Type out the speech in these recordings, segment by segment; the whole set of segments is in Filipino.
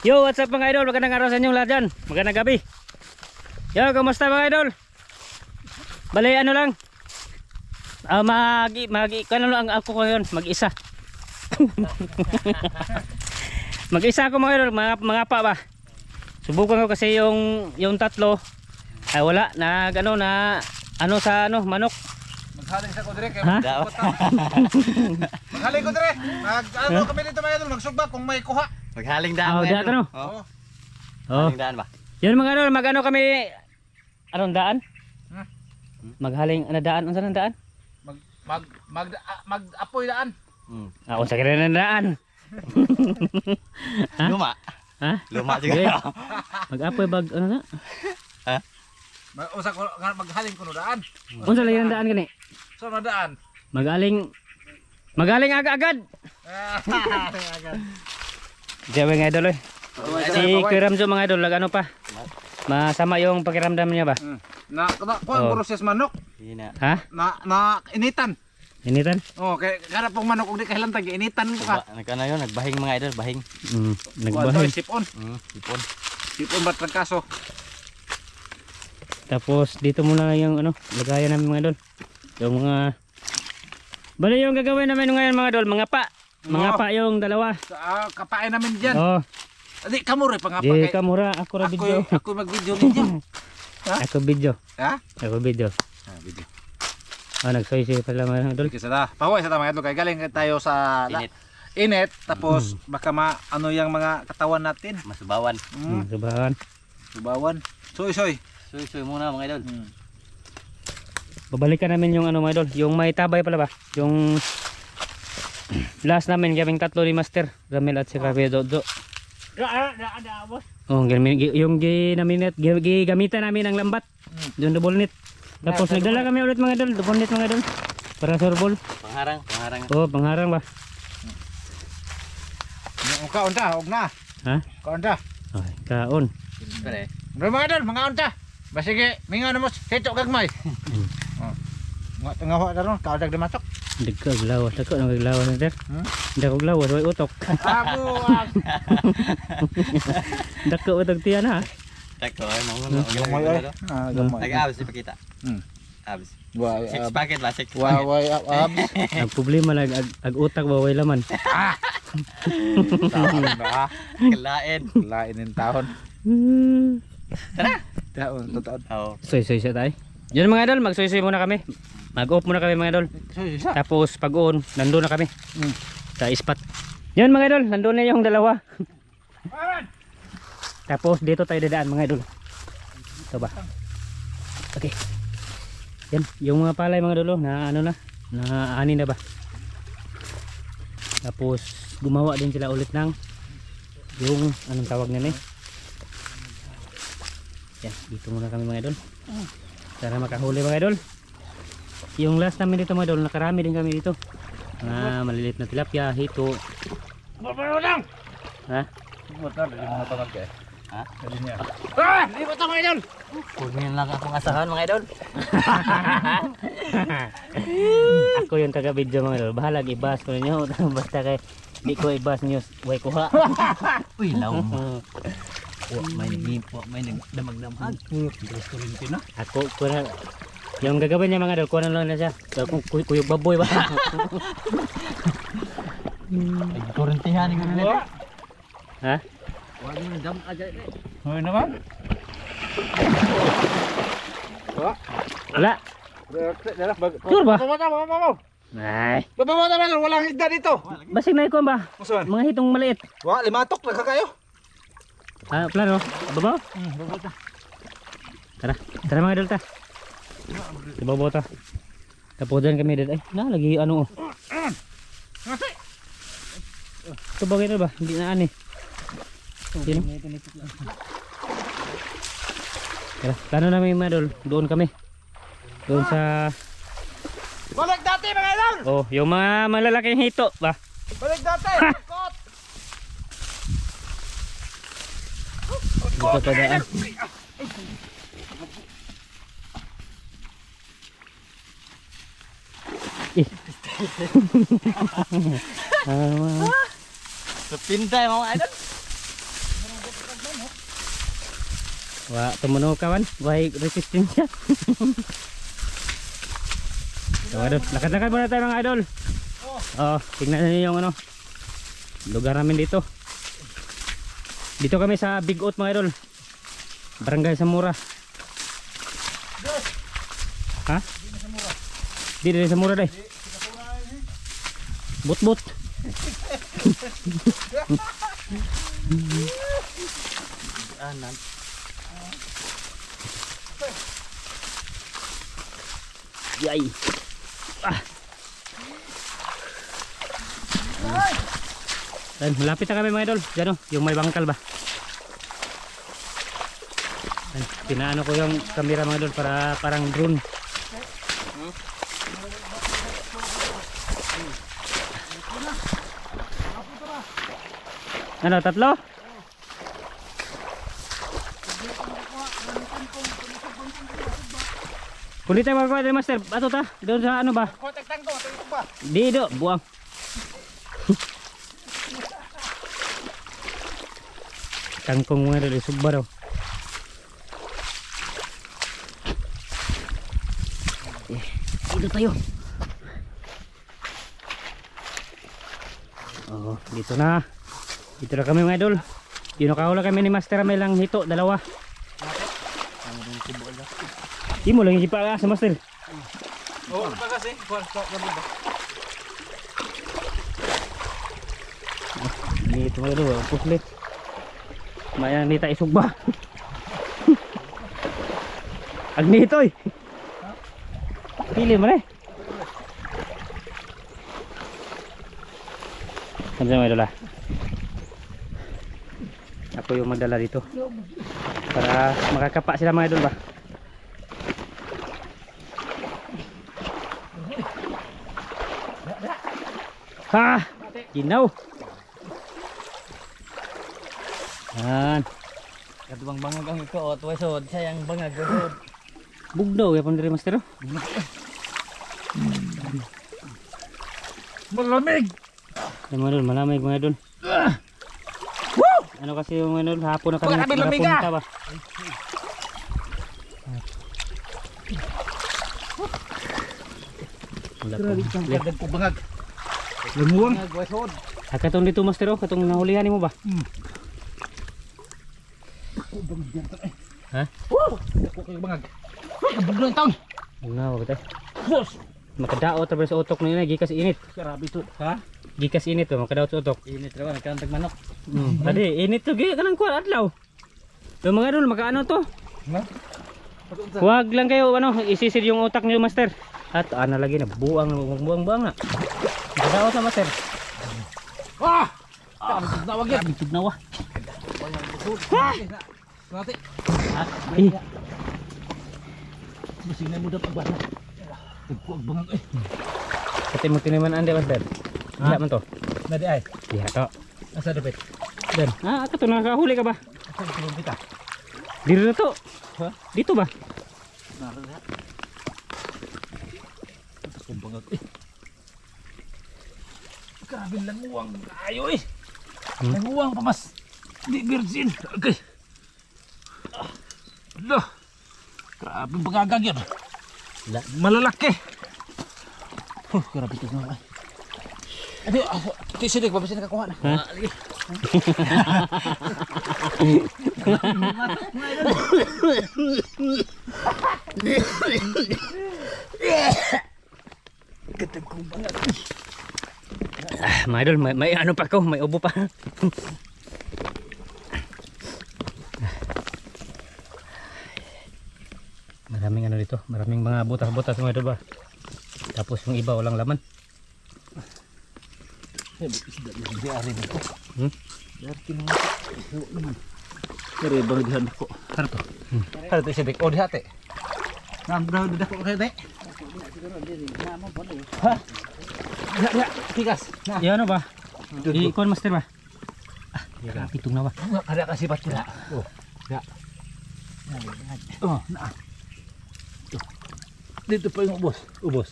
Yo, what's up mga idol? Magandang araw sa inyong lahat dyan. Magandang gabi. Yo, kumusta mga idol? Bali, ano lang. Kano lang ako ngayon, mag-isa. Mag-isa ako mga idol, mga pa ba. Subukan ko kasi yung tatlo ay wala na manok. Maghaling sa ko dire kay maghaling ko dire. Kami dito mga idol, magsugba kung may kuha. Maghaling daan. Oo. Maghaling daan ba? Yan mga idol, magano kami anong daan? Maghaling daan, unsa nang daan? Mag-apoy daan. Unsa kira nang daan? Luma. Ha? Luma juga. Mag-apoy bag ano na? Ha? Usa ko maghaling kuno daan. Unsa lagi nang daan gani? So na daan. Magaling agad. Agad. Diyan mga idol eh. Si Kiramjo mga idol, ano pa? Masama yung pakiramdam niya ba? Na ko proses manok. Ha? Na initan. Initan? Oh, kay kada pong manok ug di kahilantag initan ko ka. Nagkana yon, nagbahing mga idol, bahing. Nagbahing. Sipon. Sipon. Sipon bat kaso. Tapos dito muna yung lagayan namin mga idol. Yung mga bali yung gagawin namin ngayon mga idol, mga pa. Mga pa yung dalawa. Kapain namin diyan. Oh. Di kamura pa nga pa Di kay. kamura, ako ra video. Ako mag-video ninyo. Ha? Ako video. Ha? Ako video. Video. Nagsoy-soy pala mga idol. Sige sada. Paway sa mga idol kay galing tayo sa init tapos baka yung mga katawan natin. Masubawan. Subahan. Soy. Soy muna mga idol. Babalikan namin yung mga idol, yung may tabay pala ba? Yung last namin kaming tatlo ni Master, Ramil at si Kuya Dodo. Boss. Oh, yung gamitan namin ng lambat. Yung double net. Tapos nagdala kami ulit mga idol, double net mga idol. Para surbol. Pangharang. Oh, pangharang ba? Kaon ta, og na. Ha? Kaon ta. Ay, kaon. Pare. Mga idol, mga kaon ta. Basige, mingaw na mo, seto gagmay. Nga tangawa na ron, kaon dag dimatok. Dagko glawas, dagko nang glawas na der. Dagko glawas, way utok. Abuan. Dagko utok tiyan ha. Tako ay Gamay ay. Gamay. Nag-abs di pa kita. Abs. Why? 6 packet ba? 6 Why abs? Ang problema lang ag utak ba way laman. Tahon na. Kalain. Lain ng tahon. Tara. Tahon, totoo. Oo. Soy siya tayo. Yan mga idol, mag-soy muna kami. Mag-off muna kami mga idol. Tapos pag-on, nandun na kami. Sa spot. Yan mga idol, nandun na yung dalawa. Tapos dito tayo dadaan mga idol. Ito ba? Okay. Yan, yung mga palay mga idol, na ani na ba? Tapos gumawa din sila ulit ng yung anong tawag nila eh. Yan, dito muna kami mga idol. Para makahuli mga idol. Yung last namin dito mga idol, nakarami din kami dito. Maliliit na tilapia, hito. Ha? Ha? Lipat na mga idol. Kunin lang akong asahan mga idol. Ako yung taga-video mga idol. Bahala ibas ko ninyo. Basta kay di ko ibas niyo, way kuha. Uy, law mo. May nagdamag-damag. Ako na yung gagawin niya mga idol, kuha na lang na siya. Kung kuyog baboy ba? Ay, kurentihan yung nila. Ha? Huwag mo dam aja. Hoy naman. Wala. Sure ba? Ay. Bababa naman, walang higda dito. Basig na ikon ba? Musuhan. Mga hitong maliit. Wa, limatok na kayo. Plano? Babaw? Tara mga idol ta. Babaw ta. Tapos dyan kami dito. Ay, lagi ano oh. Ito bagay na ba? Hindi na ani. Sino? Tara, plano namin mga idol. Doon kami. Doon sa... Balik dati mga idol. Oh, yung mga malalaking hito ba? Balik dati. Kot. Dito pa daan. Sepintay mga idol. Wa tumuno kawan, why resistensya. So, idol, lakad-lakad muna tayo mga idol. Oh, tingnan niyo yung ano lugar namin dito. Dito kami sa Big Oat mga idol. Barangay Samura. Ha? Di rin Samura dai. Bot-bot. Anan. Yay. Ah. Dan malapit na kami mga idol. Diyan oh, yung may bangkal ba. Dan, pinaano ko yung camera mga idol para parang drone. Ano, tatlo? Kulit tayo magkuha tayo master. Ato ta? Doon sa ano ba? Kontak tangko, ito ba? Di do, buang. Kangkong mga idol, isugba daw. Dito tayo. Oh, dito na. Dito na kami mga idol. Nakahula kami ni Master may lang hito, dalawa. Imo lang ipa sa Master. Oh, pa kasi, kwarta ka ba? Dito mga idol, puslit. Mayang nita isugba. Agnitoy. Pili mo rin. Kamsa mga idol ah. Ako yung magdala dito para makakapa sila mga idol ba. Ha! Ginaw! Yan. Katubang bangag ang iko o tuwa sod sayang bangag sod. Bugnaw ya pandiri Master. Malamig! Yan mga idol, malamig mga idol. Ano kasi yung ano, hapon na kami Wala kami lamig, napunta ba? Wala pa. Dagdag ko bangag. Lamuwang. Bangag sod. Katong dito Master, katong nahulihan mo ba? Ha? Dako kayo bangag. Kabuglo yung taon. Bugnaw ba tayo? Boss! Makadaot travel sa utok na yun, gikas init. Grabe to. Ha? Gikas init to, makadaot sa utok. Init raw nagkantag manok. Tadi, init to, gikas kanang kuwan adlaw. Yung mga idol, makaano to? Ha? Huwag lang kayo, ano, isisid yung utak niyo Master. At ano lagi na, buang na. Makadaot sa Master. Ah! Nawag yan. Bitug na wa. Nati. Eh, Masing na mo daw pagbasa. Tagpuag bangag eh. pati mo tiniman ande Master. Diha man to. Nadi ay. Diha to. Asa dapat? Dan. Ah, ato to, nakahuli ka ba? Asa tulong kita? Dito na to. Ha? Dito ba? Narada. Asa bangag eh. Grabe languwang ayo eh. Languwang pa mas. Di virgin. Okay. Loh. Grabe bangagag yan. Malalaki. Grabe ito nga. Adi, ito sinig, babasin nakakuha na. Ha? Mga idol, may ano pa ko, may ubo pa. Maraming ano dito, maraming mga butas-butas mga idol ba. Tapos yung iba walang laman. Dari bang dihan ko. Ano to? Ano to sinig? O dihate. Nang daw dako kayo te. Ha? Ya, tigas. Nah. Yan ano ba? Ikon Master ba? Ah, pitong na ba? Ada kasih patira. Oh, ya. Oh, nah. Dito pa yung ubos. Ubos.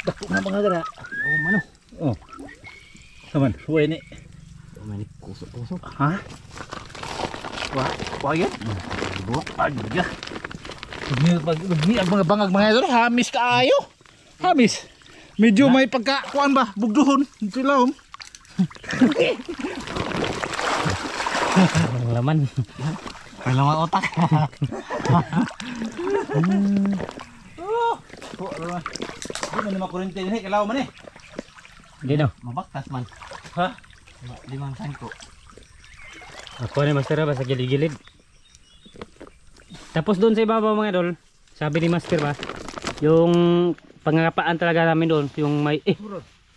Dako na mga gara. Oh, mano. Oh. Saman, huwag ni. May kusok-kusok. Ha? Wah yan. Buwa. Aga. Ang mga bangag mga idol, hamis kaayo. Hamis. Medyo may pagkakuan ba? Bugduhon. Silawom. Ang laman. Ang laman otak. Po, ano? Di man makurente din kalaw man eh. Hindi no. Mabaktas man. Ha? 5 sangko. Ako na master ba sa gilid-gilid. Tapos doon sa ibabaw mga idol, sabi ni master ba, yung pangangapaan talaga namin doon, yung may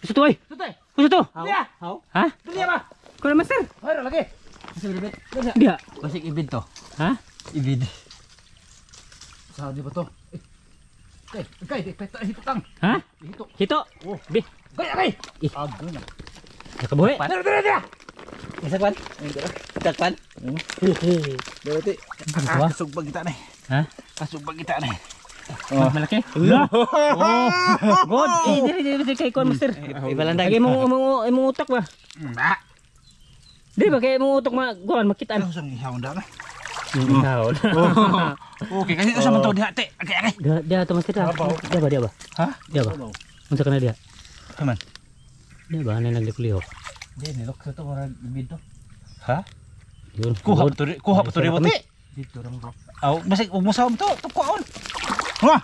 gusto to eh. Tutay. Gusto to. Dia. How? Ha? Dia ba? Kuno master. Hayro lagi. Kasi libit. Dia. Basik ibid to. Ha? Ibid. Sa di ba to? Kay, hitutang. Ha? Hito. Hito. Oh. Bi. Kay. Ih. Ago na. Nakabuhi. Dia. Isakwan? Isakwan? Berarti Wah. kasug kita nih. Ha? Kasug kita nih. Malaki. Oh. God. Dili kay kon master. Ibalandag. Lagi mo utak ba? Nah. Di ba kay mo utak kuan makitaan. Langsung ihaw na. Ikaw. Oke, kasi sa man to di hati. Okay. Dia to mas kita. Dia ba? Hah? Dia ba? Unsa kana dia? Teman. Dia ba na naglihok? Di nilok sa to mura ibid to. Hah? Yun. Kuha pa to di buti. Dito ram bro. Aw, masig umusawm to, tukuan. Wah.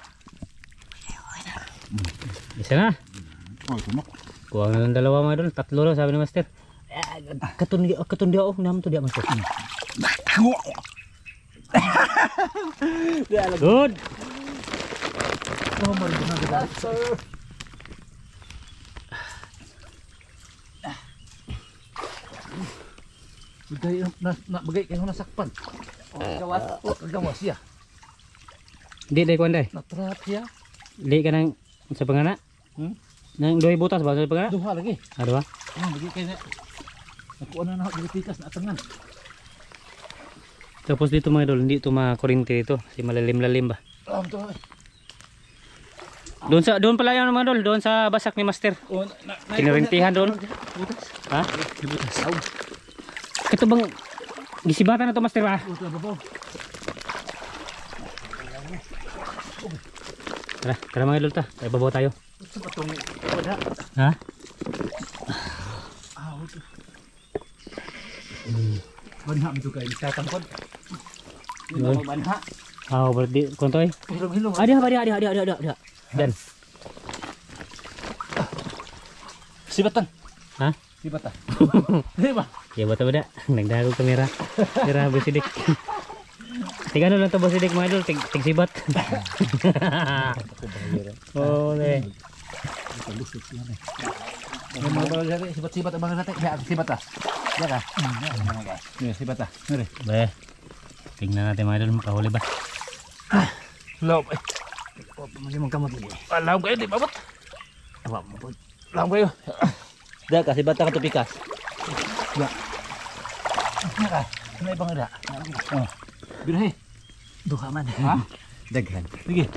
Isa na. Oh, tunok. Kuha na ng dalawa mga doon. Tatlo lang sabi ni master. Katun dia oh. Naman to dia master. Good. Bagay kayo nasakpan. Gawas ya. Di day kuan day. Natrap ya. Di ka nang sa pangana. Nang doy butas ba sa pangana? Duha lagi. Ano ba? Bagay kayo na. Ako na dili pikas na atangan. Tapos dito mga idol, hindi ito makurente dito. Kasi malalim-lalim ba. To. Doon pala yan mga idol. Doon sa basak ni master. Kinarentihan doon. Ha? Butas. Ito bang gisibatan na to master ba? Tara mga idol ta. Ay babaw tayo. Ha? Banha mo to kay tatangkod. Yun. Banha. Berarti kontoy. Hilom-hilom. Ada. Dan. Sibatan. Ha? Sibatan. Di ba? Ya bata-bata. Nagdago kamera. Tira bosidik. Tingnan lang to bosidik mga idol. Tig sibat. Ole. May mga bawal dati, sibat-sibat ang mga natin. Kaya sibat ah. Diyan ka. Sibat ah. Nari. Be. Tingnan natin mga idol. Makahuli ba? Lop. Mali mong kamot lagi. Alam kayo, di babot. Awa mo po. Alam kayo. Da kasi bata ka to pikas. Naka. Ano ibang ida? Birahe. Duha man. Ha? Daghan. Sige.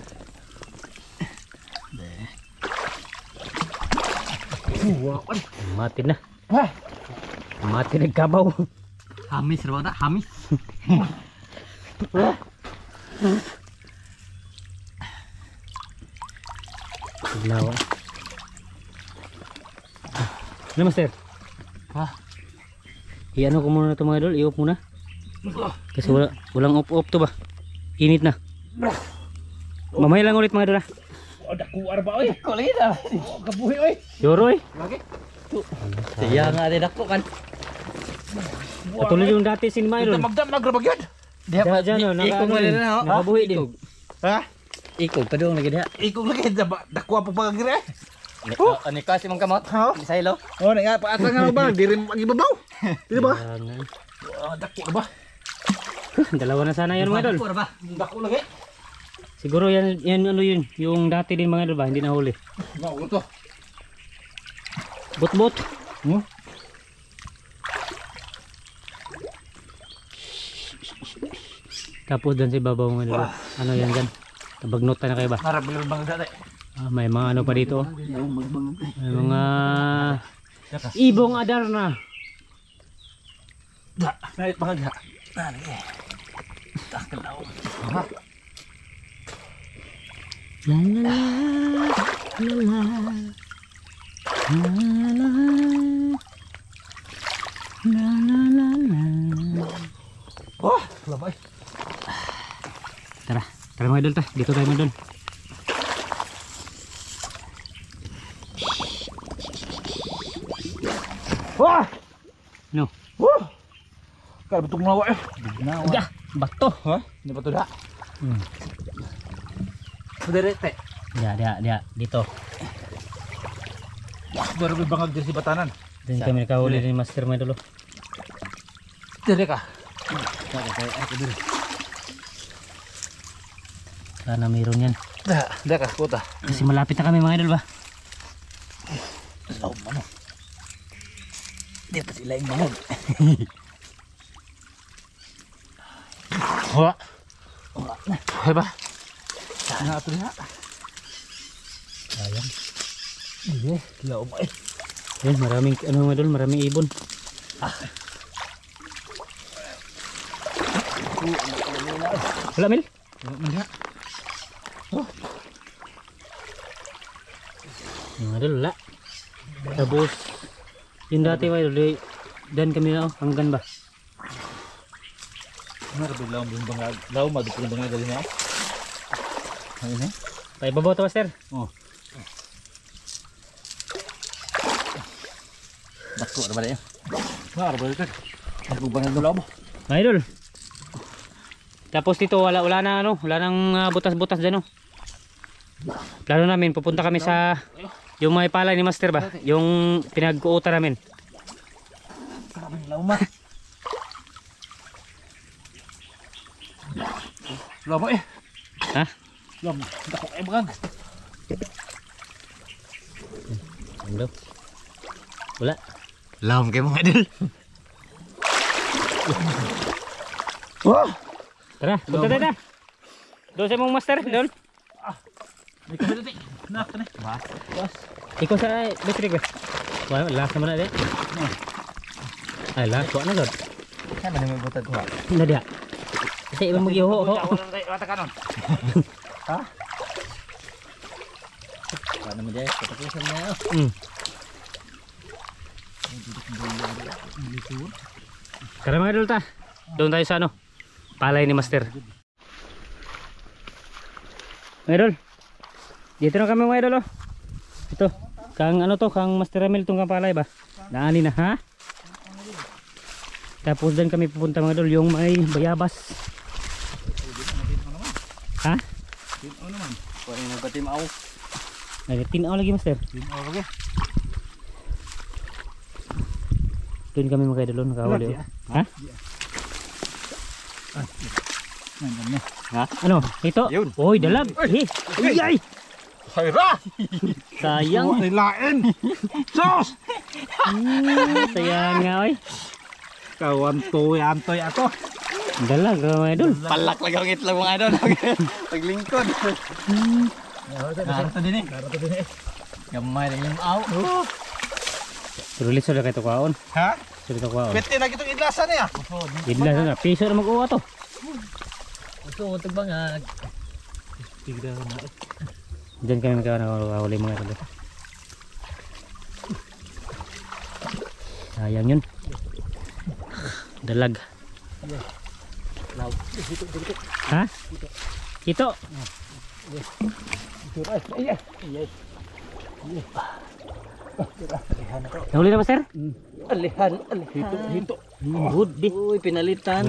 Mati na. Wah. Mati nagkabaw. Hamis raw na, hamis. Siglawa. Ano master? Ha? Iano ko muna ito mga idol. I-off muna. Kasi walang off to ba? Init na. Mamaya lang ulit mga idol ha. Ada kuar ba oy? Kulit ah. Kabuhi oy. Yoro eh. Lagi. Siya nga din ako man. Patuloy yung dati sin mga idol. Magdamag ra bagyod. Diyan o. Ikog man din na. Nakabuhi din. Ha? Ikog pa doon lagi diha. Ikog lagi dakwa pa pagagire. Ani kasi mong kamot. Ha? Isaylo. Oh, nga pa ata nga ba? Diri magibabaw. Di ba? Jangan. Dako ba? Dalawa na sana yan mga idol. Pura ba? Dako lagi. Siguro yan ano yun. Yung dati din mga idol ba? Hindi nahuli. Mao to. Bot-bot. Tapos doon sa ibabaw mga idol. Ano yan dyan? Nabagnot na kayo ba? Narabil bang dati. May mga ano pa dito. May mga ibong adar na. Da, nait mga Nani. Tak kenal. La la la la la. Oh, labay. Tara, tara mga idol ta. Dito tayo mga idol. Wah! No. Wah! Kaya betul nawa eh. Nawa. Aga, bato. Ha? Ini betul dah. Sudah rete. Dia dito. Baru bangag dari si batanan. Din kami nakahuli ni Master mga idol. Dari kah? Sana mayroon yan. Dah kah kota. Kasi malapit na kami mga idol ba? Laum mana? Dia pasti lain banget. Wah. Hebat. Nah, tuh ya. Sayang. Iya, laum eh. Yan, maraming ano mga idol, maraming ibon. Wala Mel? Mana? Mga idol, wala. Tapos, yun dati mga idol, dan kami na hanggan ba? Mana laum belum bangag. Laum ada belum bangag dari ni. Ini. Tayo babaw to Master. Oh. Bako ada balik ya. Wah, ada balik kan. Aku bangag laum. Mga idol. Tapos dito wala na ano, wala nang butas-butas diyan oh. Plano namin pupunta kami sa yung may palay ni Master ba, yung pinag-uutan namin. Kaming laum mah. Laum eh. Ha? Laum, dako eh bangag. Ano? Wala. Laum kayak mga idol. Wah. Tara, punta tayo na. Doon sa mong Master, doon. Di ka dito. Nak ni. Bas. Ikaw sa electric ba? Wala, last naman na din. Ay, last ko na doon. Kan ada may butat ko. Hindi dia. Kasi ibang mag-iho ho. Wata kanon. Ha? Paano mo dyan? Katapusan na yun. Tara mga idol ta. Doon tayo sa ano? Palay ni Master. Mga idol. Dito na kami mga idol oh. Ito. Kang ano to, kang Master Ramil itong palay ba? Daanin na ha? Tapos din kami pupunta mga idol, yung may bayabas. Ha? Tinaw naman. Kuha yung patimaw. Ay, tinaw lagi Master. Tinaw lagi. Doon kami mga idol, nakahuli oh. Ha? Ha? Ano? Ito? Yun. Oy, dalag. Ay, ay. Hayra! Sayang. Lain! Sos! Sayang nga oy. Kawan toy ako. Dalag mga idol. Palak lang ang itlog mga idol. Paglingkod. Karata din eh. Gamay lang yung aw. Pero lisod na kayo ito kaon. Ha? Lisod ito kaon. Pwede na kitong idlasan niya. Idla na. Piso na mag-uwa to. Ito, tagbangag. Tigda na. Diyan kami nakahuli mga idol. Sayang yun. Dalag. Ha? Ito. Nahuli na ba sir? Alihan. Hito. Good di. Uy, pinalitan.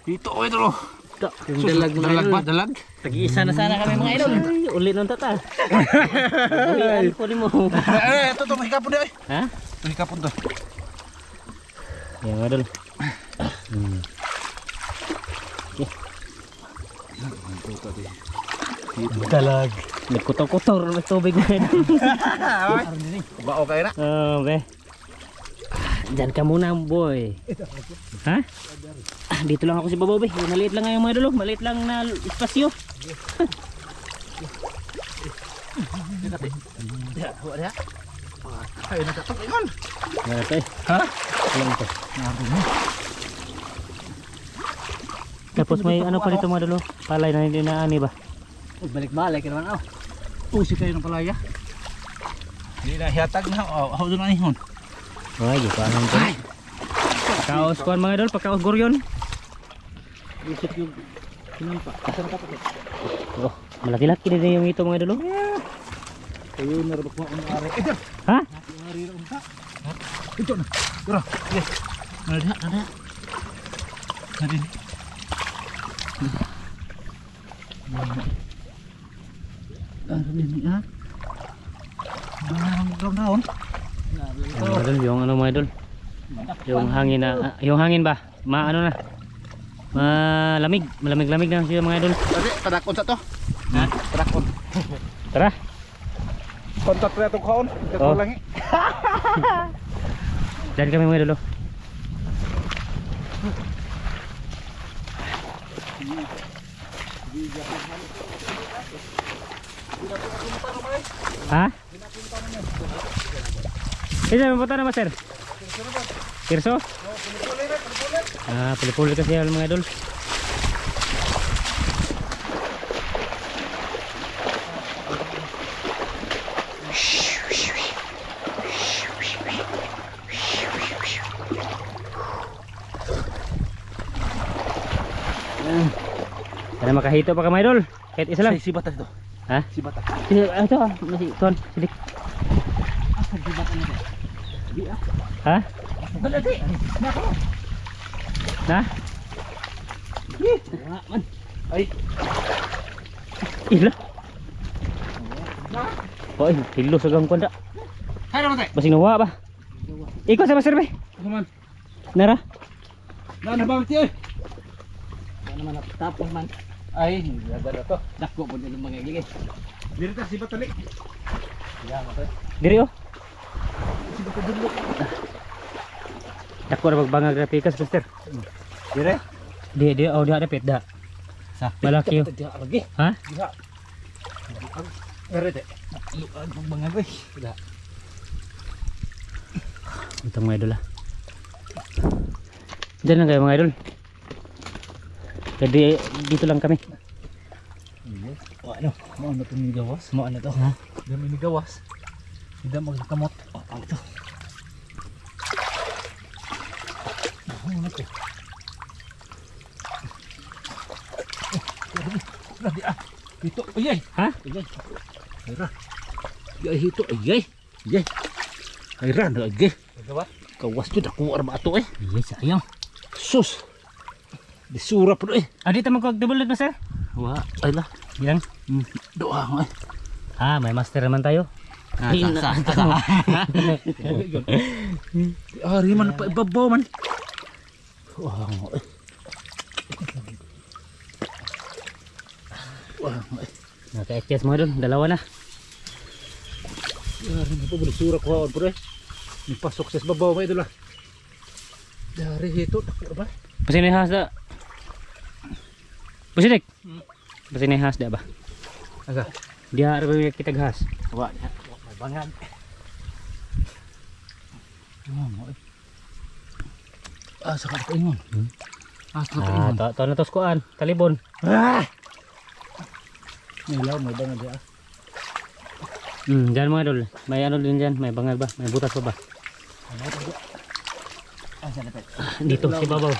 Hito oh ito lo. Yung dalag mga Dalag idol. ba? Dalag? Tag-iisa na sana kami mga idol. Ay, uli nung tata. Ulian ko ni mo. Ito to mahikapon di. Ha? Mahikapon to. Yan mga idol. Dalag. Nagkutor-kutor ng tubig mga idol. Bao kayo na. Okay. Diyan ka muna boy. Ha? Dito lang ako si Babaw be. Maliit lang nga yung mga idol. Maliit lang na espasyo. Ay nakatok ingon. Okay. Ha? Alam ko. Tapos may ano pa dito mga idol, palay na hindi na ani ba? Balik-balik ka naman. Usi kayo ng palaya. Hindi na hiatag na. Ako doon na ihon. Ay, di pa anong to. Kaos kuan mga idol, pagkaos goryon. Isip yung sinampa. Asan ka pa? Oh, malaki-laki din yung ito mga idol. Kayo narabak mo ang ari. Ha? Yung ari ron ka. Ito na. Tara. Yes. Nada. Nadi. Ini ha. Daun daun. Mga idol, yung ano mga idol. Yung hangin na, yung hangin ba? Ano na? Malamig na siya mga idol. Tadi padakon sa to. Ha? Padakon. Tara. Kontak na itong kaon. Ito Oh. lang eh. Diyan kami mga idol. Oh. Ha? Isa punta na master? Kirso? Ah, puli-puli kasi yan mga idol. Sana makahito pa ka mga idol. Kahit isa lang. Si bata ito. Ha? Si bata. Ito ah, masih tuan, sidik. Asa si bata nito? Di ah. Ha? Dali di. Nako. Na? Man. Ay. Ila. Oh, hilo sa gang konda. Hay naman tay. Basing nawa ba? Ikaw sa master be. Kuman. Nara. Na bang ti oy. Ano naman tapos man. Ay, lagar to. Dako po din mga gigit. Diri ta si bata li. Ya, mate. Diri oh. Si bata dulu. Dako na magbangag na pikas master. Dire. Di oh dia ada peda. Sa Malaki oh. Dia lagi. Ha? Dia. Ngere te. Lu ang bangag oy. Ida. Ito mga idol ah. Diyan lang kayo mga idol. Jadi dito lang kami. Ano? Mo ano to ni gawas? Mo ano to? Ha? Dami ni gawas. Tidak magkamot. Oh, ito. Ano to? Lagi ah. Ito, ayay. Ha? Ayay. Ayra. Ayay ito, ayay. Ayay. Ayra na ayay. Gawas. Gawas jud ako arba ato eh. Iya sayang. Sus. Disura po eh. Adi ta magkagdubulot master. Wah, ay la. Yang Doa nga eh. ah, may master naman tayo. Ari man pa ibabaw man. Wah, nga eh. Wah, nga eh. Naka-HS mga idol, dalawa na. Ari man pa disura ko bro eh. Ni pasok sa babaw may idol ah. Dari hito dako ba? Pasinihas da. Pasidik. Pasinihas da ba? Aga. Dia ara ba kita gas. Wa, may bangag. Oh, nga eh. Ah, sa ka ingon. Ah, sa ka Ah, ingon. to na tos kuan, talibon. Ah! May law, may bangag ah. Diyan mga idol. May ano din diyan, may bangal ba? May butas pa ba? Ah, sa dapat. Dito si babaw.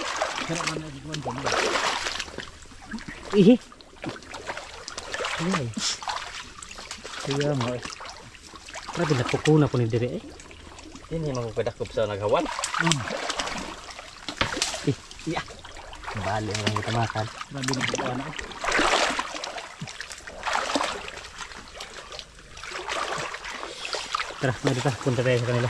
Sarap man na dito man. Ihi. Ay. Kaya mo eh. Grabe na pukuna po ni dire eh. Ini magkadakop sa naghawan. Iya. Bali ang kita makan. Grabe na po ano. Tara, mari ta punta tayo sa kanila.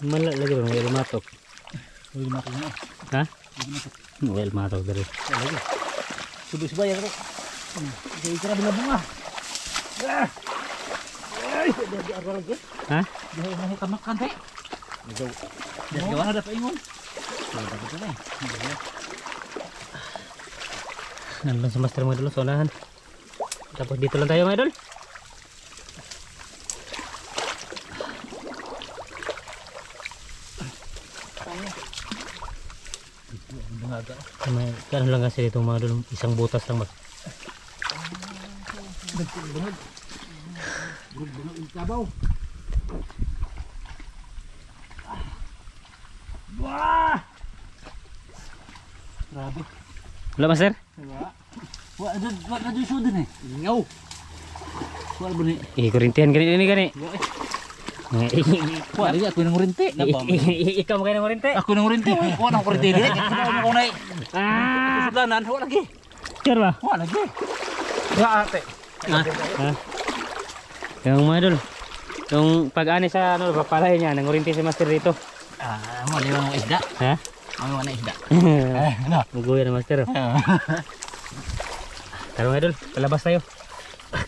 Mala lagi bang well matok. Uy, matok na. Ha? Well matok dari. Lagi. Subay-subay ako. Sige ka na bunga. Ah! Ay, di arwa lagi. Ha? Di mo kamakan tay. Gaw. Gaw ada pa ingon. Nandun si master mga idol, sa unahan. Tapos dito lang tayo mga idol. May kano lang kasi dito mga idol, isang butas lang ba? Bungad. Bungad yung kabaw. Wah! Grabe. Wala master? Wala na dyan sudan eh. Ngaw. Wala ba ni? Kurintihan gani ini gani. Wala na ako ng urinti. Ikaw mo kayo ng kurinti? Ako ng urinti. Wala ng urinti. Dili. Ako na sudanan. Wala lagi. Sure ba? Wala lagi. Ya ate. Ha? Yung mga idol, yung pag-ani sa ano, papalay niya, nangurinti si master dito. Mo di mga isda. Ha? Mo na isda. Ano? Muguya na master. Tara mga idol, palabas tayo.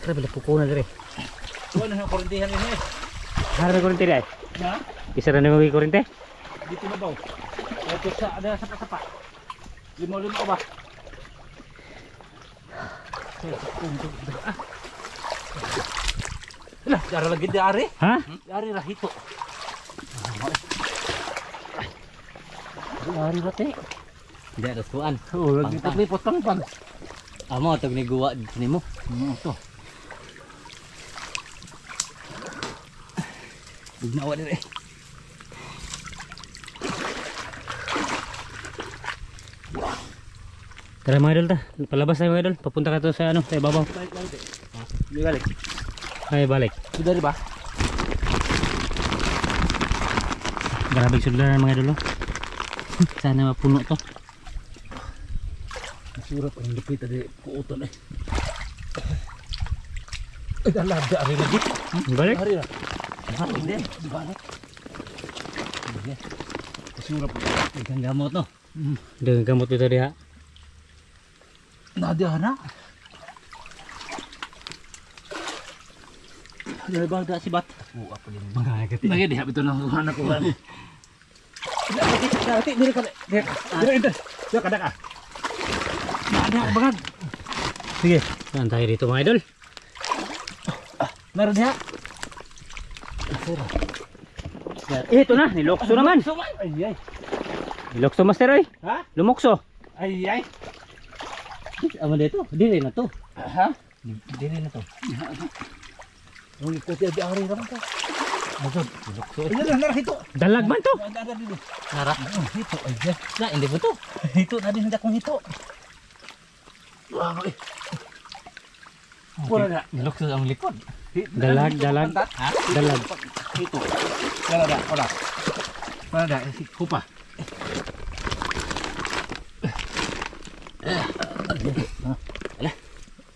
Grabe na puko na dire. Wala na kurintihan ini. Harap kurinti dai. Ha? Isa na nang kurinti? Dito na daw. Ito sa ada sapa-sapa. Lima ba? Lah, cara lagi dari. Ha? Dari lah itu. Dari rate. Hindi, rasuan. Oh, lagi tapi potong pang. Amo, itong niguwa dito mo. To. Bugnawa dire. Tara mga idol ta, palabas tayo mga idol. Papunta ka to sa ano, sa ibabaw. Balik. Ay balik. Sudah di ba? Grabe sudlan mga idol. Sana mapuno to. Surat ang lupit tadi kuuton eh. Dalada ari lagi. Balik? Ari lah. Hari din. Di balik. Surat Ikan gamot no. Dengan gamot itu dia. Nada na. Dari bang dak sibat. Apa din? Lagi dia betul nang anak ko. Nanti diri ka. Diri ente. Ya kada ka. Ada banget. Sige, santai dito mga idol. Meron dia. Ito na, nilokso naman. Ay ay. Nilokso master oy. Ha? Lumokso. Ay ay. Amo dito. Dili na to. Ha? Dili na to. Ang ikot di ari ra ka. Agad. Lukso. Ay na hito. Dalag man to. Ada dito. Nara. Hito ay ay. Na, hindi po to. Hito na din akong hito. Wah, ay. Pura na. Lukso ang likod. Dalag. Ha? Dalag. Hito. Wala da, wala. Wala da, hupa.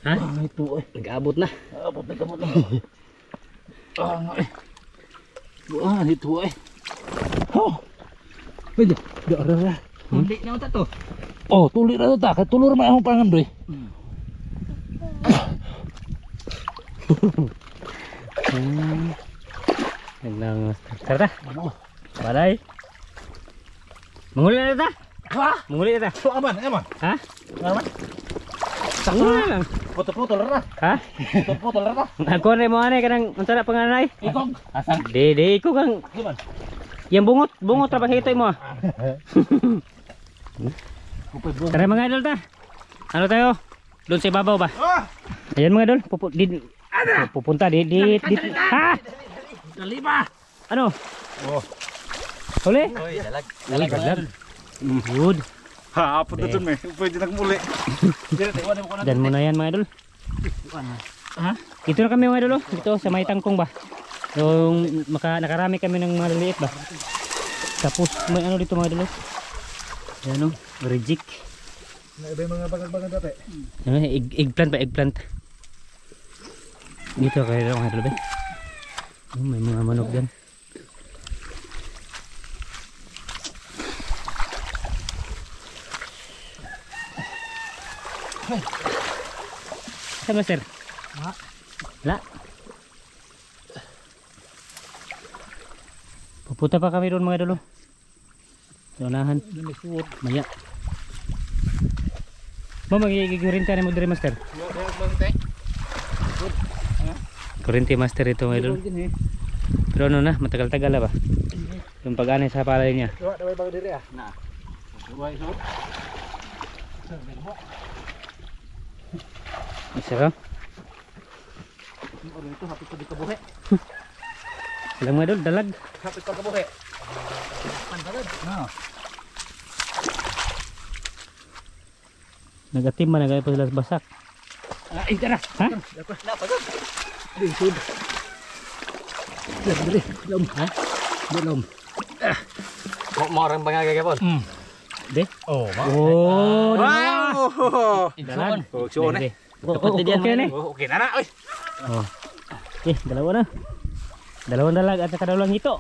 Ha? Ito ay. Nag-abot na. Abot na gamot na. Ay. Ito ay. Oh. Pwede. Dara. Hindi na uta to. Oh, tulir na ta. Katulur may akong pangan doy. Naglang master. Tara ta. Balay. Manguli na ta. Wah, Manguli na ta. so aman, aman. Ha? Aman. Manguli na lang. Puto-puto ra. Ha? Puto-puto ra. Ako na mo anay kanang unsa na panganay? Ikaw. Asang. Di ko kang Gimana? yang bungot ra hitoy mo. Kupay bro. Tara mga idol ta. Ano tayo? Doon sa ibabaw ba? Ah! Ayan mga idol, pupunta di. Ha? Lima. Ano? Oh. Huli? Oy, dalag. Dalag. Good. Ha, apa dun me? Pwede nang muli. Dan mo na yan mga idol. Ha? Dito na kami mga idol. Dito sa may tangkong ba? Yung nakarami kami ng mga liliit ba? Tapos may ano dito mga idol. Yan o, rejik. Iba yung mga bagal-bagal dati. Ano, eggplant ba? Eggplant. Dito kayo mga idol ba? Oh, may mga manok dyan. Saan ba sir? Wala. Pupunta pa kami doon mga idol. Sa unahan. Dili suot. Maya. Mo magigikurinta ni mo dire master. Kurinti master ito mga idol. Pero ano na, matagal-tagal na ba? Yung pag-anay sa palay niya. Daway bang diri ah. Na. Daway suot. Isa ka? Oro ito hapit pa di kabuhi. Silang mga idol, dalag. Hapit pa kabuhi. Pantalad. Na. Nagatim man, nagay pa sila basak. Ay tara. Ha? Na pagod. Di sud. Dili, lom ha. Lom. Mo orang bangagay kapon. De? Oh, Oh, wow. dalag. Oh, suot eh. Okay na. Okay na na. Oy. Oh. Okay, dalawa na. Dalawang dalag at saka dalawang hito.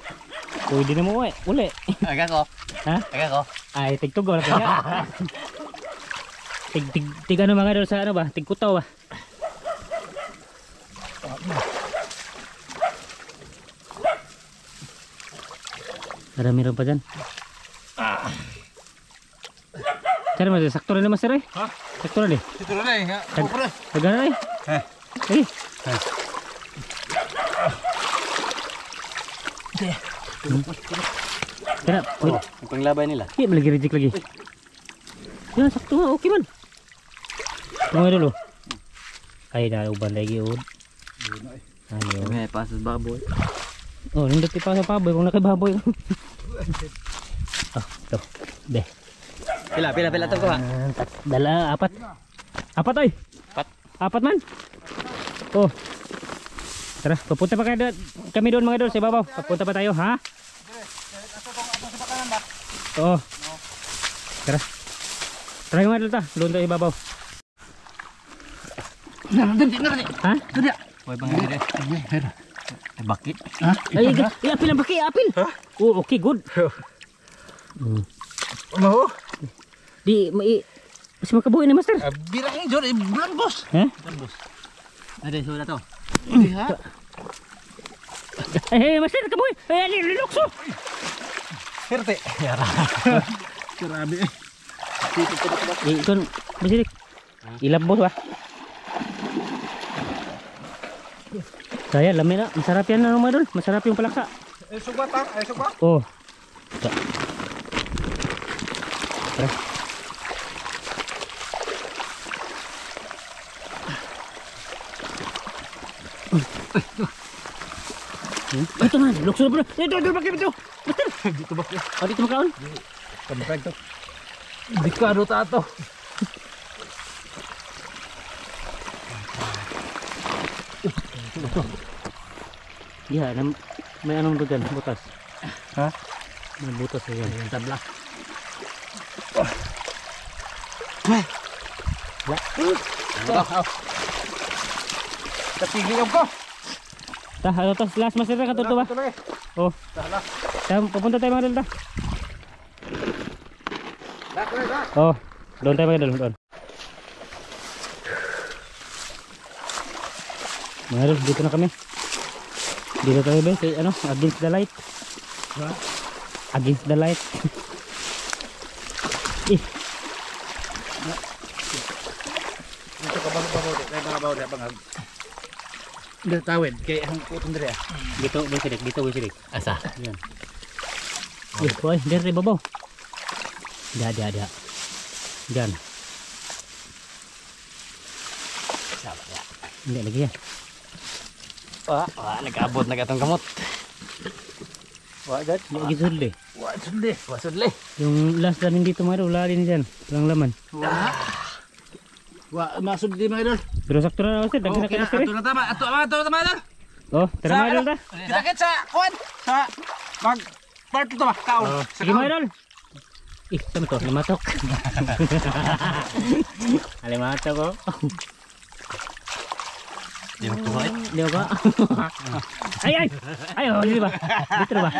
Pwede na mo uli. Aga ko. Ha? Aga ko. Ay, tigtog wala pa niya. Tig ano mga idol sa ano ba? Tigkutaw ba? Marami rin pa dyan. Saan naman? Sakto rin naman sir eh. Ha? Sakto rin eh. Ito na nga. Pupre. Tagana eh. Eh. Eh. Kaya, wait. Ang panglabay nila. Iya, lagi reject lagi. Ya, sakto nga, okay man. Mga idol oh. Ay, nauban lagi oh. Ayo. May pasas baboy. Oh, nindot pa sa paboy kung nakibaboy. Oh, to. Be. Pila to ko ha. Dala, apat. Apat oy. Apat man. Oh. Tara, papunta pa kayo kami doon mga idol sa ibabaw. Papunta pa tayo, ha? Oo. Tara. Tara mga idol ta. Doon tayo ibabaw. Ha? Hoy bangagay. Ay bakit? Ay, apil ang baki, apil. Oh, okay, good. Ano? Di, mas makabuhi ni master. Birang ini jod bulan bos. Ha? Ada sudah to. Lihat. Eh, master, kabuhi. Eh, lilukso. Serte. Grabe. Ikon, basilik. Ilabos ba? Saya lamin na. Masarap yan na mga idol. Masarap yung palaksa. Subat ah, subat. Oh. Tara. Ito man, lukso na po na. Ito, bakit ito? Betul. Dito ba? Oh, dito makaon. Kamukrag to. Dikado tato. Ya, may anong doon dyan, butas. Ha? May butas na yan. Yung tabla. Katigil ko. Tah, ano to? Last master na katuto ba? Oh. Pupunta tayo mga idol ta. Oh, doon tayo mga idol, doon. Mga idol, dito na kami. Dito tayo ba? Kay ano? Against the light. Against the light. Ito ka bago kay babaw da bangag. Dito tawid kay ang putong dire. Dito, bisidik. Asa. Yan. Boy, dari babaw. Dia. Diyan. Sabar ya. Hindi lagi yan. Wah, nag-abot na katong kamot. Wa gad. Lagi sudli. Wa sundi. Wasud le. Yung last namin dito mga idol, wala din dyan. Walang laman. Wa masud di mga idol. Pero sakto na master, dagdag na kayo master eh. Ato na tama, ato na tama idol. Oh, tara mga idol ta. Kita kit sa kuan sa mag part to ba? Kaon. Sige mga idol. Sama to, limatok. Limatok ko. Di mo tuwa. Di ba? Ay! Oh, dito ba? Dito ba?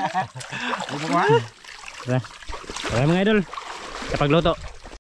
Di mo ba? Tara. Tara mga idol. Kapag luto.